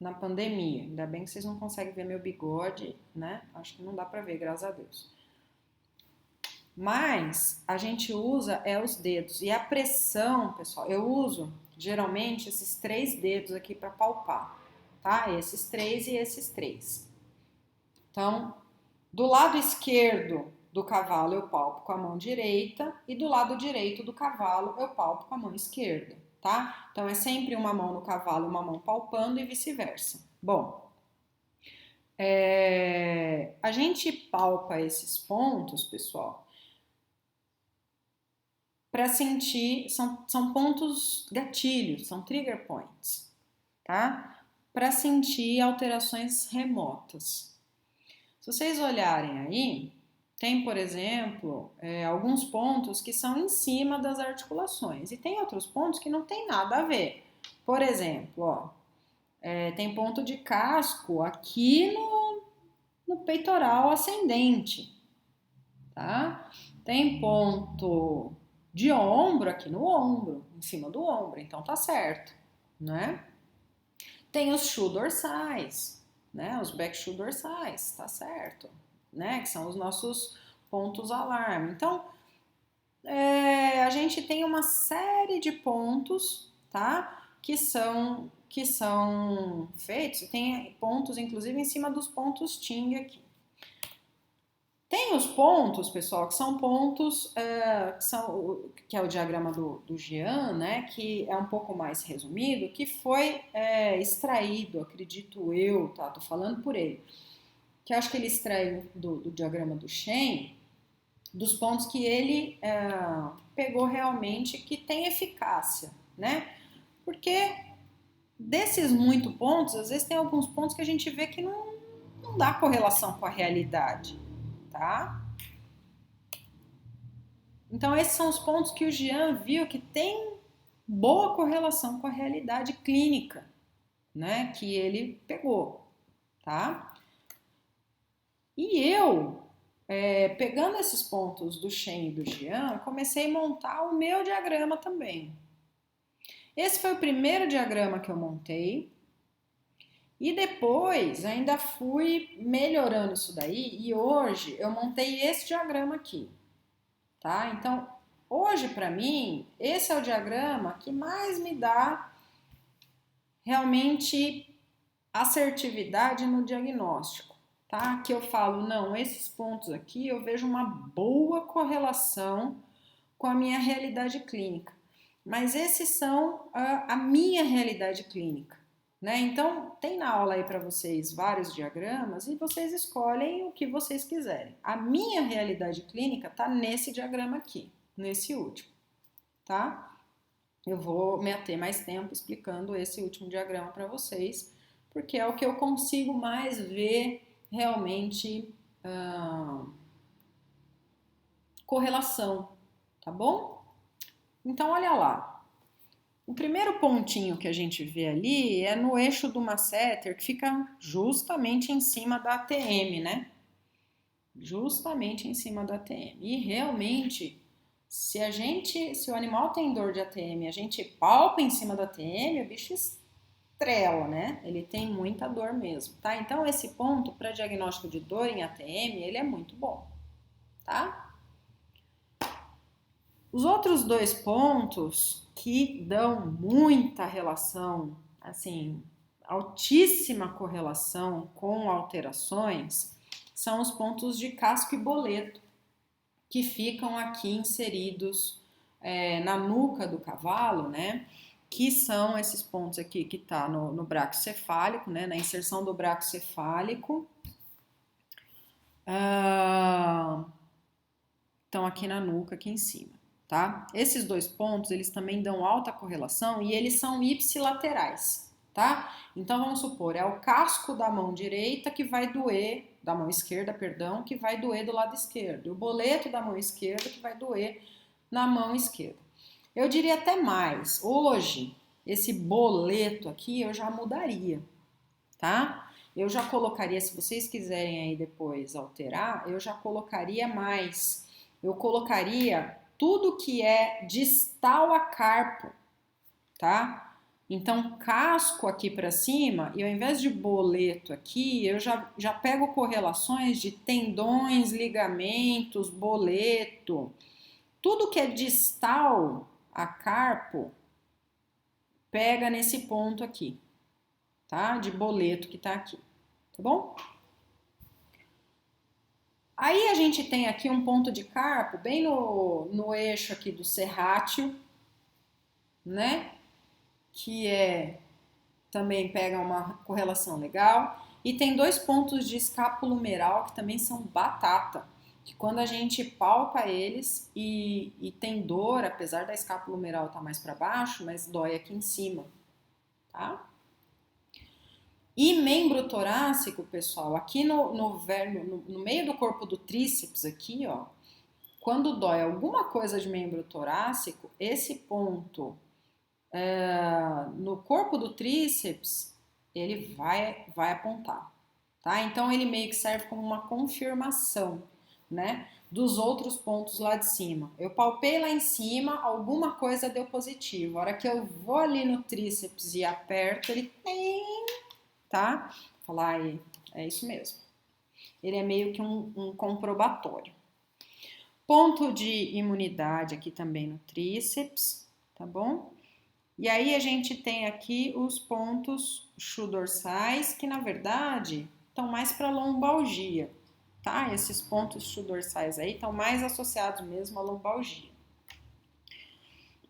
A: na pandemia. Ainda bem que vocês não conseguem ver meu bigode, né? Acho que não dá pra ver, graças a Deus. Mas a gente usa os dedos. E a pressão, pessoal, eu uso geralmente esses 3 dedos aqui para palpar, tá? Esses 3 e esses 3. Então, do lado esquerdo do cavalo eu palpo com a mão direita e do lado direito do cavalo eu palpo com a mão esquerda, tá? Então é sempre uma mão no cavalo e uma mão palpando e vice-versa. Bom, a gente palpa esses pontos, pessoal, para sentir, são pontos gatilhos, são trigger points, tá? Para sentir alterações remotas. Se vocês olharem aí, tem, por exemplo, alguns pontos que são em cima das articulações e tem outros pontos que não tem nada a ver. Por exemplo, ó, tem ponto de casco aqui no peitoral ascendente, tá? Tem ponto de ombro aqui no ombro, em cima do ombro, então tá certo, né? Tem os chu dorsais, né? Os back chu dorsais, tá certo, né? Que são os nossos pontos alarme. Então, a gente tem uma série de pontos, tá? Que são feitos, tem pontos inclusive em cima dos pontos Ting aqui. Tem os pontos, pessoal, que são pontos, que é o diagrama do Jean, né, que é um pouco mais resumido, que foi extraído, acredito eu, tá, tô falando por ele, que eu acho que ele extraiu do diagrama do Shen, dos pontos que ele pegou realmente que tem eficácia, né, porque desses muitos pontos, às vezes tem alguns pontos que a gente vê que não dá correlação com a realidade, tá? Então esses são os pontos que o Jean viu que tem boa correlação com a realidade clínica, né, que ele pegou, tá? E eu, pegando esses pontos do Shen e do Jean, comecei a montar o meu diagrama também. Esse foi o primeiro diagrama que eu montei e depois ainda fui melhorando isso daí e hoje eu montei esse diagrama aqui. Tá? Então, hoje para mim, esse é o diagrama que mais me dá realmente assertividade no diagnóstico, tá? Que eu falo, não, esses pontos aqui eu vejo uma boa correlação com a minha realidade clínica, mas esses são a minha realidade clínica, né? Então, tem na aula aí para vocês vários diagramas e vocês escolhem o que vocês quiserem. A minha realidade clínica tá nesse diagrama aqui, nesse último, tá? Eu vou me ater mais tempo explicando esse último diagrama para vocês, porque é o que eu consigo mais ver realmente correlação, tá bom? Então, olha lá. O primeiro pontinho que a gente vê ali é no eixo do masseter, que fica justamente em cima da ATM, né? Justamente em cima da ATM. E realmente, se o animal tem dor de ATM e a gente palpa em cima da ATM, o bicho estrela, né? Ele tem muita dor mesmo, tá? Então, esse ponto para diagnóstico de dor em ATM, ele é muito bom, tá? Os outros 2 pontos que dão muita relação, assim, altíssima correlação com alterações, são os pontos de casco e boleto, que ficam aqui inseridos na nuca do cavalo, né? Que são esses pontos aqui que tá no braquiocefálico, né? Na inserção do braquiocefálico. Estão aqui na nuca, aqui em cima, tá? Esses dois pontos, eles também dão alta correlação e eles são ipsilaterais, tá? Então, vamos supor, é o casco da mão direita que vai doer, da mão esquerda, perdão, que vai doer do lado esquerdo, e o boleto da mão esquerda que vai doer na mão esquerda. Eu diria até mais, hoje, esse boleto aqui eu já mudaria, tá? Eu já colocaria, se vocês quiserem aí depois alterar, eu já colocaria mais. Eu colocaria tudo que é distal a carpo, tá? Então, casco aqui para cima, e ao invés de boleto aqui, eu já pego correlações de tendões, ligamentos, boleto. Tudo que é distal a carpo, pega nesse ponto aqui, tá? De boleto que tá aqui, tá bom? Aí a gente tem aqui um ponto de carpo bem no eixo aqui do serrátil, né? Que também pega uma correlação legal. E tem dois pontos de escapulomeral que também são batata, que quando a gente palpa eles e tem dor, apesar da escapulomeral estar mais para baixo, mas dói aqui em cima, tá? E membro torácico, pessoal, aqui no meio do corpo do tríceps aqui, ó, quando dói alguma coisa de membro torácico, esse ponto no corpo do tríceps, ele vai apontar, tá? Então ele meio que serve como uma confirmação, né, dos outros pontos lá de cima. Eu palpei lá em cima, alguma coisa deu positivo. A hora que eu vou ali no tríceps e aperto, ele tem, tá? Falar aí, é isso mesmo. Ele é meio que um comprobatório. Ponto de imunidade aqui também no tríceps, tá bom? E aí a gente tem aqui os pontos chu-dorsais, que na verdade estão mais para lombalgia, tá? Esses pontos chu-dorsais aí estão mais associados mesmo à lombalgia.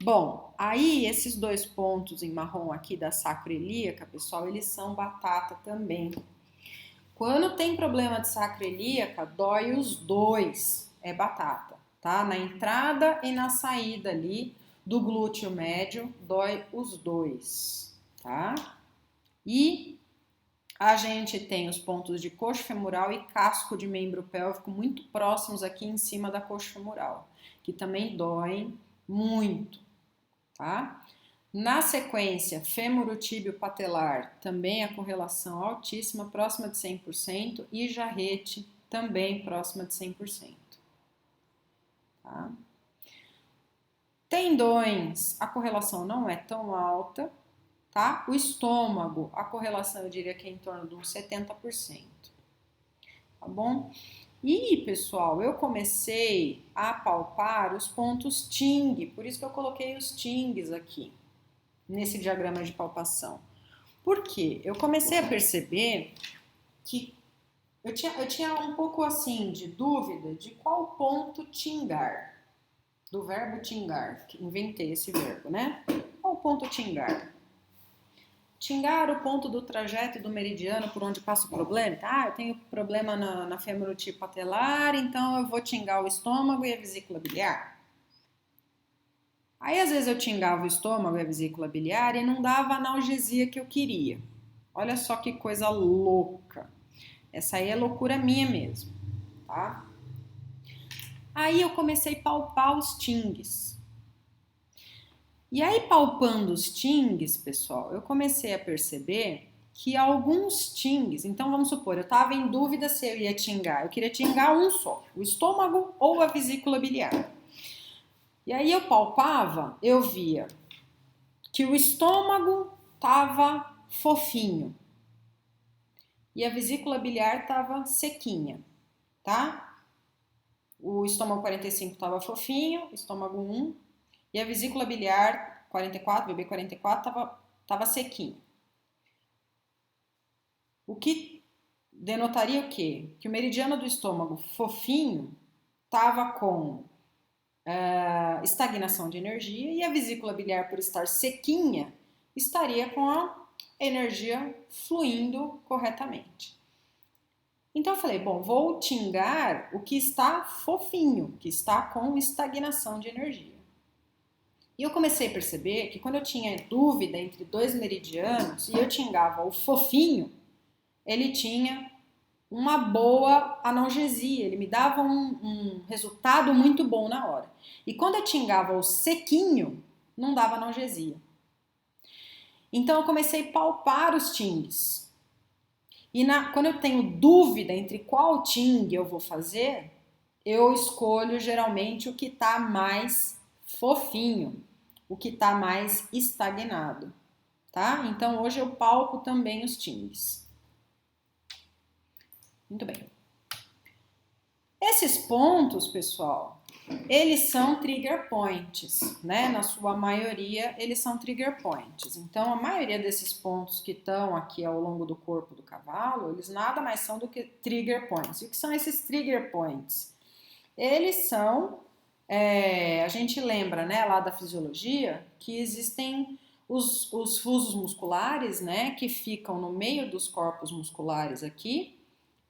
A: Bom, aí esses dois pontos em marrom aqui da sacroiliaca, pessoal, eles são batata também. Quando tem problema de sacroiliaca, dói os dois, é batata, tá? Na entrada e na saída ali do glúteo médio, dói os dois, tá? E a gente tem os pontos de coxo femoral e casco de membro pélvico muito próximos aqui em cima da coxa femoral, que também doem muito, tá? Na sequência, fêmuro-tíbio patelar, também a correlação altíssima, próxima de 100%, e jarrete, também próxima de 100%. Tá? Tendões, a correlação não é tão alta, tá? O estômago, a correlação eu diria que é em torno de uns 70%, tá bom? E, pessoal, eu comecei a palpar os pontos Ting, por isso que eu coloquei os Tings aqui, nesse diagrama de palpação. Por quê? Eu comecei a perceber que eu tinha um pouco assim de dúvida de qual ponto tingar, do verbo tingar, que inventei esse verbo, né? Qual ponto tingar? Tingar o ponto do trajeto do meridiano por onde passa o problema. Ah, eu tenho problema na fêmuro-tíbio patelar, então eu vou tingar o estômago e a vesícula biliar. Aí, às vezes, eu tingava o estômago e a vesícula biliar e não dava a analgesia que eu queria. Olha só que coisa louca. Essa aí é loucura minha mesmo, tá? Aí eu comecei a palpar os tings. E aí, palpando os tings, pessoal, eu comecei a perceber que alguns tings... Então, vamos supor, eu estava em dúvida se eu ia tingar. Eu queria tingar um só, o estômago ou a vesícula biliar. E aí eu palpava, eu via que o estômago estava fofinho e a vesícula biliar estava sequinha, tá? O estômago 45 estava fofinho, estômago 1, e a vesícula biliar 44, VB44 tava sequinho. O que denotaria o quê? Que o meridiano do estômago fofinho estava com estagnação de energia e a vesícula biliar, por estar sequinha, estaria com a energia fluindo corretamente. Então eu falei, bom, vou tingar o que está fofinho, que está com estagnação de energia. E eu comecei a perceber que quando eu tinha dúvida entre dois meridianos e eu tingava o fofinho, ele tinha uma boa analgesia, ele me dava um resultado muito bom na hora. E quando eu tingava o sequinho, não dava analgesia. Então eu comecei a palpar os tings. E quando eu tenho dúvida entre qual ting eu vou fazer, eu escolho geralmente o que está mais fofinho, o que está mais estagnado, tá? Então hoje eu palpo também os tings. Muito bem. Esses pontos, pessoal, eles são trigger points, né? Na sua maioria, eles são trigger points. Então, a maioria desses pontos que estão aqui ao longo do corpo do cavalo, eles nada mais são do que trigger points. E o que são esses trigger points? Eles são, a gente lembra, né, lá da fisiologia, que existem os fusos musculares, né, que ficam no meio dos corpos musculares aqui,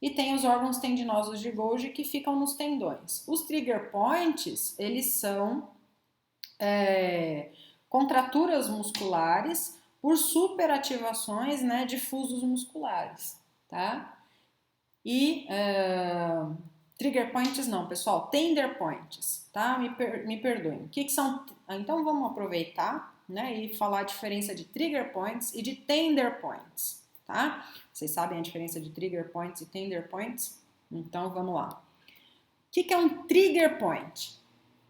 A: e tem os órgãos tendinosos de Golgi que ficam nos tendões. Os trigger points, eles são contraturas musculares por superativações, né, de fusos musculares, tá? E trigger points não, pessoal, tender points, tá? Me perdoem. O que são? Então vamos aproveitar, né, e falar a diferença de trigger points e de tender points. Tá? Vocês sabem a diferença de trigger points e tender points? Então vamos lá. O que é um trigger point?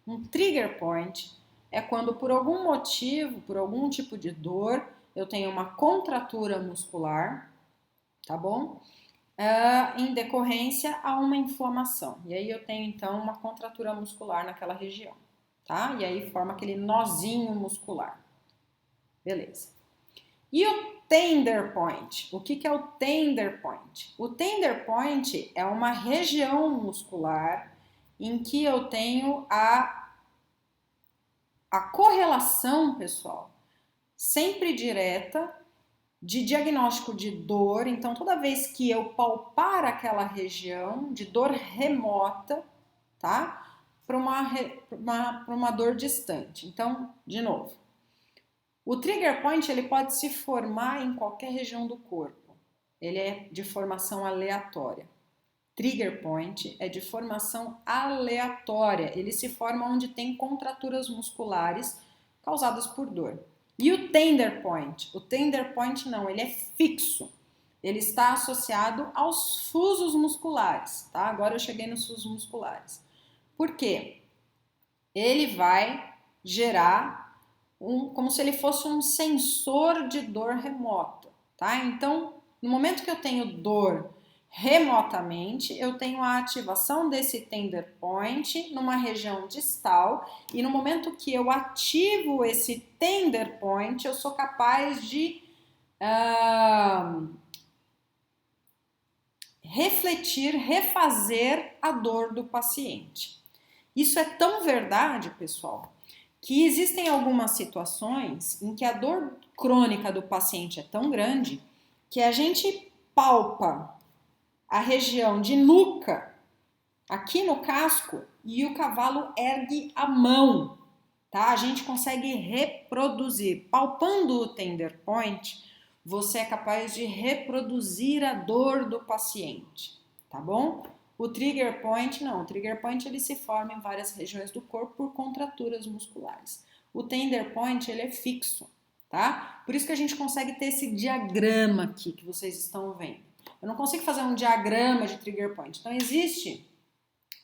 A: Um trigger point é quando por algum motivo, por algum tipo de dor, eu tenho uma contratura muscular, tá bom? Em decorrência a uma inflamação. E aí eu tenho então uma contratura muscular naquela região, tá? E aí forma aquele nozinho muscular. Beleza. E o tender point? O que é o tender point? O tender point é uma região muscular em que eu tenho a correlação, pessoal, sempre direta de diagnóstico de dor. Então, toda vez que eu palpar aquela região de dor remota, tá? Para uma dor distante. Então, de novo. O trigger point ele pode se formar em qualquer região do corpo. Ele é de formação aleatória. Trigger point é de formação aleatória. Ele se forma onde tem contraturas musculares causadas por dor. E o tender point? O tender point não, ele é fixo. Ele está associado aos fusos musculares, tá? Agora eu cheguei nos fusos musculares. Por quê? Ele vai gerar como se ele fosse um sensor de dor remota, tá? Então, no momento que eu tenho dor remotamente, eu tenho a ativação desse tender point numa região distal, e no momento que eu ativo esse tender point, eu sou capaz de refletir, refazer a dor do paciente. Isso é tão verdade, pessoal, que existem algumas situações em que a dor crônica do paciente é tão grande que a gente palpa a região de nuca, aqui no casco, e o cavalo ergue a mão, tá? A gente consegue reproduzir. Palpando o tender point, você é capaz de reproduzir a dor do paciente, tá bom? O trigger point não, o trigger point ele se forma em várias regiões do corpo por contraturas musculares. O tender point ele é fixo, tá? Por isso que a gente consegue ter esse diagrama aqui que vocês estão vendo. Eu não consigo fazer um diagrama de trigger point. Então existe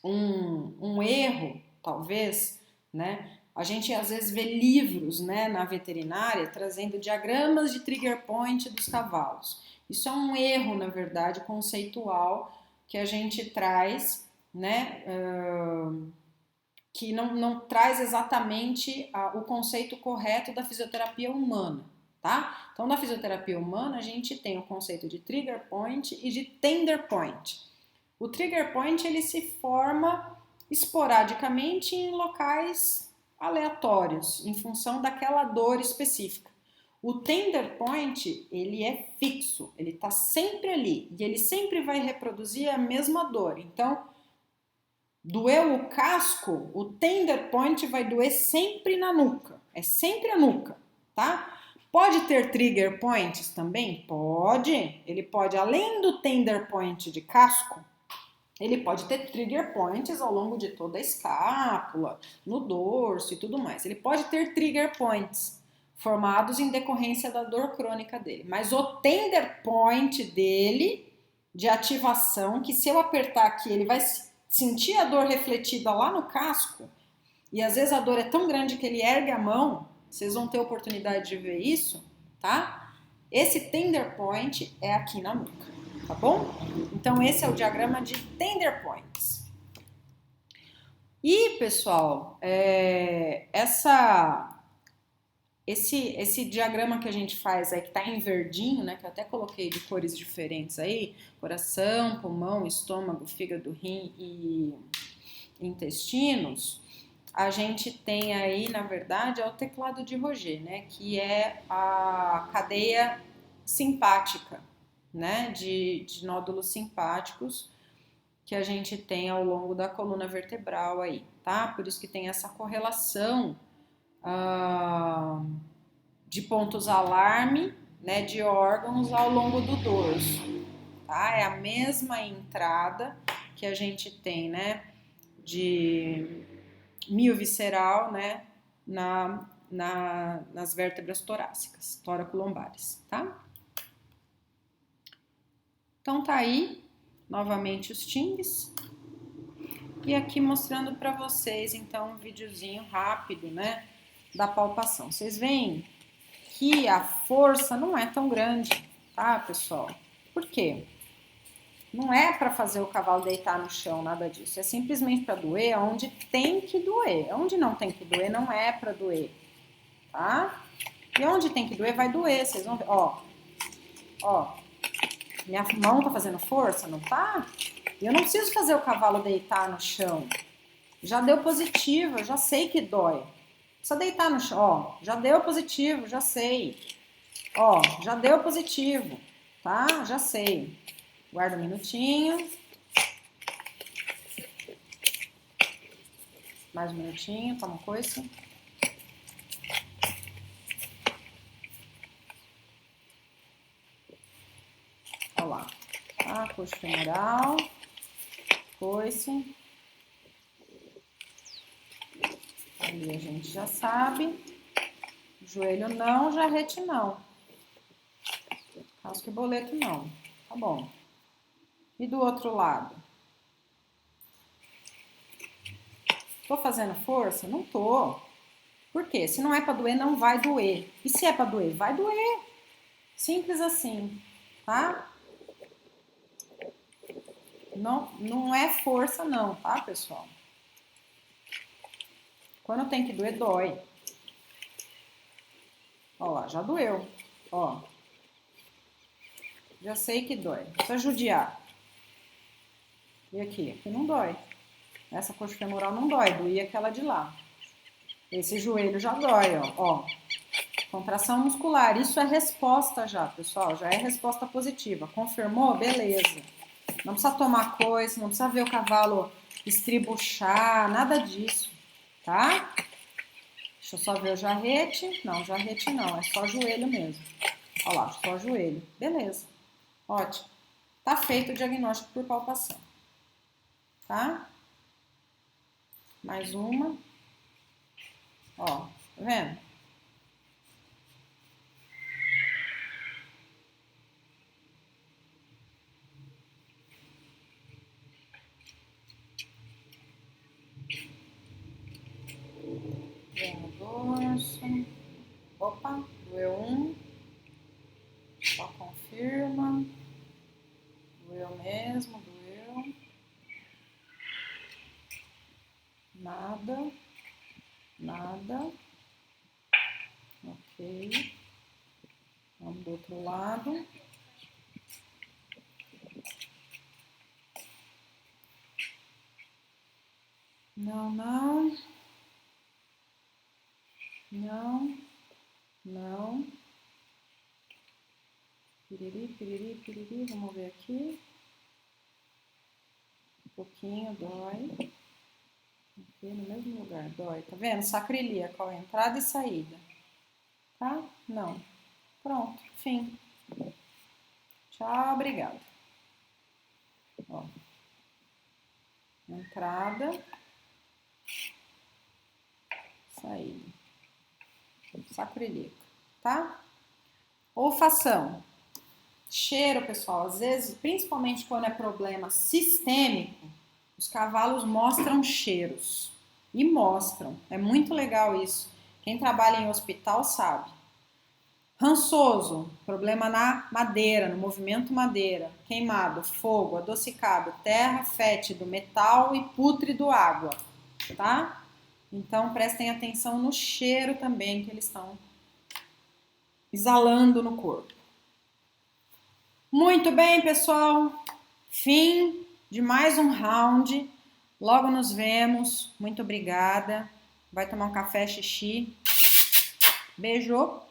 A: um erro, talvez, né? A gente às vezes vê livros, né, na veterinária trazendo diagramas de trigger point dos cavalos. Isso é um erro, na verdade, conceitual que a gente traz, né, que não traz exatamente o conceito correto da fisioterapia humana, tá? Então, na fisioterapia humana, a gente tem o conceito de trigger point e de tender point. O trigger point, ele se forma esporadicamente em locais aleatórios, em função daquela dor específica. O tender point, ele é fixo, ele está sempre ali e ele sempre vai reproduzir a mesma dor. Então, doeu o casco, o tender point vai doer sempre na nuca, é sempre a nuca, tá? Pode ter trigger points também? Pode. Ele pode, além do tender point de casco, ele pode ter trigger points ao longo de toda a escápula, no dorso e tudo mais. Ele pode ter trigger points formados em decorrência da dor crônica dele. Mas o tender point dele, de ativação, que se eu apertar aqui, ele vai sentir a dor refletida lá no casco, e às vezes a dor é tão grande que ele ergue a mão, vocês vão ter oportunidade de ver isso, tá? Esse tender point é aqui na nuca, tá bom? Então esse é o diagrama de tender points. E, pessoal, esse diagrama que a gente faz aí, que tá em verdinho, né, que eu até coloquei de cores diferentes aí, coração, pulmão, estômago, fígado, rim e intestinos, a gente tem aí, na verdade, é o teclado de Roger, né, que é a cadeia simpática, né, de nódulos simpáticos que a gente tem ao longo da coluna vertebral aí, tá? Por isso que tem essa correlação de pontos alarme, né, de órgãos ao longo do dorso, tá? É a mesma entrada que a gente tem, né, de miovisceral, né, nas vértebras torácicas, tóraco-lombares, tá? Então tá aí, novamente os TINGs. E aqui mostrando para vocês, então, um videozinho rápido, né, da palpação. Vocês veem que a força não é tão grande, tá, pessoal? Por quê? Não é para fazer o cavalo deitar no chão, nada disso. É simplesmente para doer onde tem que doer. Onde não tem que doer, não é para doer, tá? E onde tem que doer, vai doer. Vocês vão ver, ó. Ó, minha mão tá fazendo força, não tá? E eu não preciso fazer o cavalo deitar no chão. Já deu positivo, eu já sei que dói. Só deitar no chão, ó, já deu positivo, já sei. Ó, já deu positivo, tá? Já sei. Guarda um minutinho. Mais um minutinho, toma um coice. Olha lá, tá? Coxo femoral, coice. Ali a gente já sabe. Joelho não, jarrete não. Casco e boleto não. Tá bom. E do outro lado? Tô fazendo força? Não tô. Por quê? Se não é pra doer, não vai doer. E se é pra doer? Vai doer. Simples assim, tá? Não é força não, tá, pessoal? Quando tem que doer, dói. Ó lá, já doeu. Ó. Já sei que dói. Precisa judiar. E aqui? Aqui não dói. Essa coxa femoral não dói, doía aquela de lá. Esse joelho já dói, ó. Ó. Contração muscular. Isso é resposta já, pessoal. Já é resposta positiva. Confirmou? Beleza. Não precisa tomar coisa, não precisa ver o cavalo estribuchar, nada disso, tá? Deixa eu só ver o jarrete. Não, jarrete não, é só joelho mesmo. Olha lá, só joelho. Beleza. Ótimo. Tá feito o diagnóstico por palpação. Tá? Mais uma. Ó, tá vendo? Vem no dorso. Opa, doeu um. Só confirma. Doeu mesmo, doeu. Nada. outro lado. Não, não. Não. Não. Piriri, piriri, piriri. Vamos ver aqui. Um pouquinho, dói. Aqui no mesmo lugar, dói. Tá vendo? Sacrilíaco, ó, entrada e saída. Tá? Não. Pronto, fim. Tchau, obrigada. Ó. Entrada. Saída. Sacrilíaco, tá? Olfação. Cheiro, pessoal, às vezes, principalmente quando é problema sistêmico, os cavalos mostram cheiros. E mostram. É muito legal isso. Quem trabalha em hospital sabe. Rançoso, problema na madeira, no movimento madeira. Queimado, fogo, adocicado, terra, fétido, metal e pútrido, água. Tá? Então prestem atenção no cheiro também que eles estão exalando no corpo. Muito bem, pessoal. Fim de mais um round. Logo nos vemos. Muito obrigada. Vai tomar um café, xixi. Beijo.